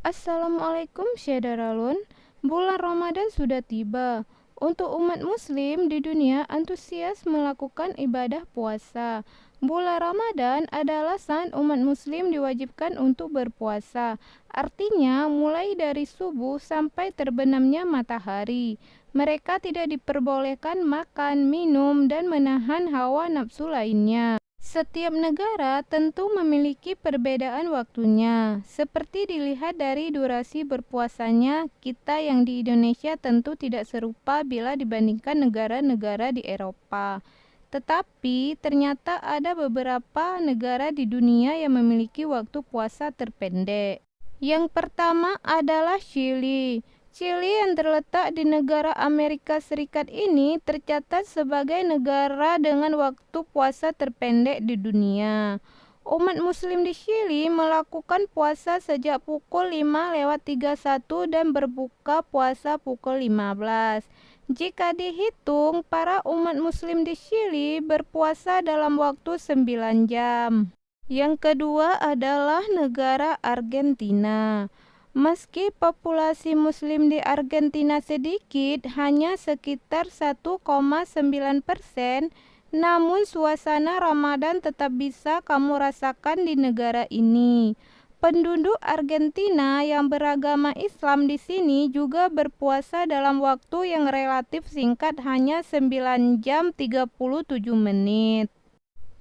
Assalamualaikum Syederalun. Bulan Ramadan sudah tiba. Untuk umat muslim di dunia antusias melakukan ibadah puasa. Bulan Ramadan adalah saat umat muslim diwajibkan untuk berpuasa. Artinya mulai dari subuh sampai terbenamnya matahari. Mereka tidak diperbolehkan makan, minum, dan menahan hawa nafsu lainnya. Setiap negara tentu memiliki perbedaan waktunya. Seperti dilihat dari durasi berpuasanya, kita yang di Indonesia tentu tidak serupa bila dibandingkan negara-negara di Eropa. Tetapi ternyata ada beberapa negara di dunia yang memiliki waktu puasa terpendek. Yang pertama adalah Chili. Chili yang terletak di negara Amerika Serikat ini tercatat sebagai negara dengan waktu puasa terpendek di dunia. Umat muslim di Chili melakukan puasa sejak pukul 5:31 dan berbuka puasa pukul 15. Jika dihitung, para umat muslim di Chili berpuasa dalam waktu 9 jam. Yang kedua adalah negara Argentina. Meski populasi muslim di Argentina sedikit, hanya sekitar 1,9%, namun suasana Ramadan tetap bisa kamu rasakan di negara ini. Penduduk Argentina yang beragama Islam di sini juga berpuasa dalam waktu yang relatif singkat, hanya 9 jam 37 menit.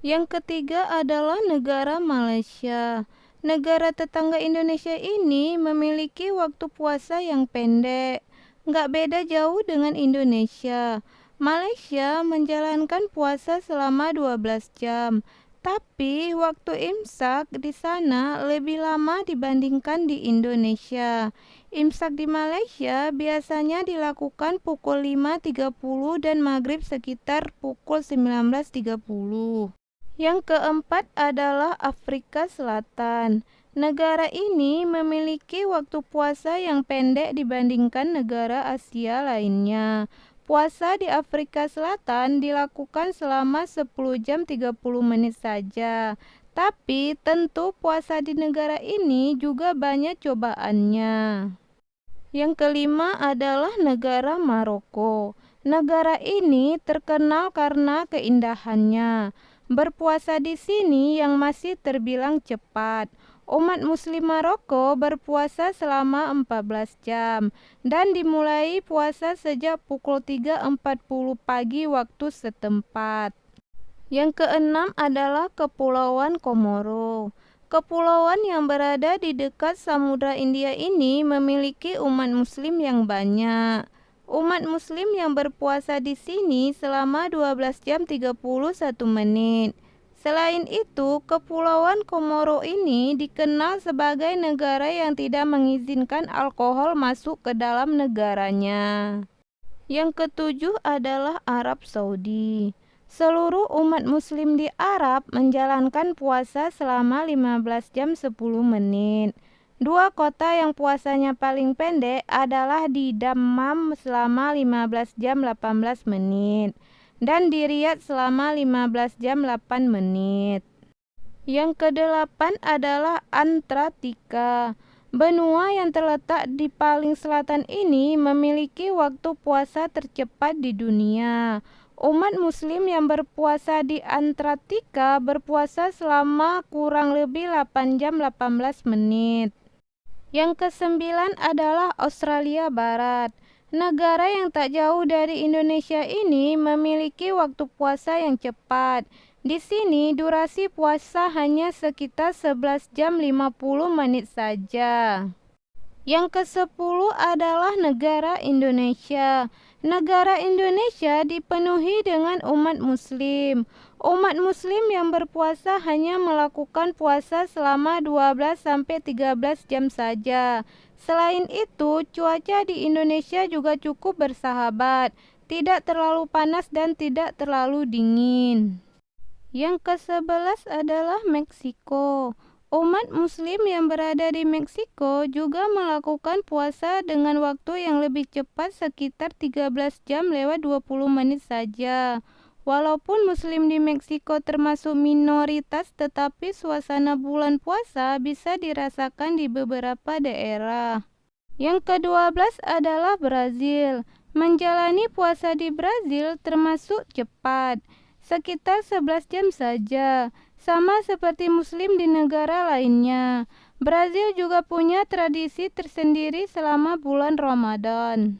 Yang ketiga adalah negara Malaysia. Negara tetangga Indonesia ini memiliki waktu puasa yang pendek. Nggak beda jauh dengan Indonesia. Malaysia menjalankan puasa selama 12 jam. Tapi waktu imsak di sana lebih lama dibandingkan di Indonesia. Imsak di Malaysia biasanya dilakukan pukul 5:30 dan maghrib sekitar pukul 19:30. Yang keempat adalah Afrika Selatan. Negara ini memiliki waktu puasa yang pendek dibandingkan negara Asia lainnya. Puasa di Afrika Selatan dilakukan selama 10 jam 30 menit saja. Tapi tentu puasa di negara ini juga banyak cobaannya. Yang kelima adalah negara Maroko. Negara ini terkenal karena keindahannya. Berpuasa di sini yang masih terbilang cepat. Umat muslim Maroko berpuasa selama 14 jam dan dimulai puasa sejak pukul 3:40 pagi waktu setempat. Yang keenam adalah Kepulauan Komoro. Kepulauan yang berada di dekat Samudra India ini memiliki umat muslim yang banyak. Umat muslim yang berpuasa di sini selama 12 jam 31 menit. Selain itu, Kepulauan Komoro ini dikenal sebagai negara yang tidak mengizinkan alkohol masuk ke dalam negaranya. Yang ketujuh adalah Arab Saudi. Seluruh umat muslim di Arab menjalankan puasa selama 15 jam 10 menit. Dua kota yang puasanya paling pendek adalah di Dammam selama 15 jam 18 menit dan di Riyadh selama 15 jam 8 menit. Yang kedelapan adalah Antartika. Benua yang terletak di paling selatan ini memiliki waktu puasa tercepat di dunia. Umat muslim yang berpuasa di Antartika berpuasa selama kurang lebih 8 jam 18 menit. Yang kesembilan adalah Australia Barat. Negara yang tak jauh dari Indonesia ini memiliki waktu puasa yang cepat. Di sini durasi puasa hanya sekitar 11 jam 50 menit saja. Yang ke-10 adalah negara Indonesia. Negara Indonesia dipenuhi dengan umat muslim. Umat muslim yang berpuasa hanya melakukan puasa selama 12-13 jam saja. Selain itu, cuaca di Indonesia juga cukup bersahabat, tidak terlalu panas dan tidak terlalu dingin. Yang ke-11 adalah Meksiko. Umat muslim yang berada di Meksiko juga melakukan puasa dengan waktu yang lebih cepat sekitar 13 jam lewat 20 menit saja. Walaupun Muslim di Meksiko termasuk minoritas, tetapi suasana bulan puasa bisa dirasakan di beberapa daerah. Yang ke-12 adalah Brazil. Menjalani puasa di Brazil termasuk cepat, sekitar 11 jam saja, sama seperti Muslim di negara lainnya. Brazil juga punya tradisi tersendiri selama bulan Ramadan.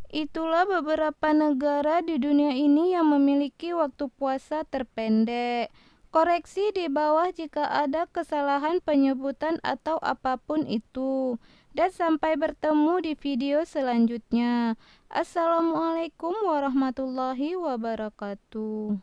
Itulah beberapa negara di dunia ini yang memiliki waktu puasa terpendek. Koreksi di bawah jika ada kesalahan penyebutan atau apapun itu. Dan sampai bertemu di video selanjutnya. Assalamualaikum warahmatullahi wabarakatuh.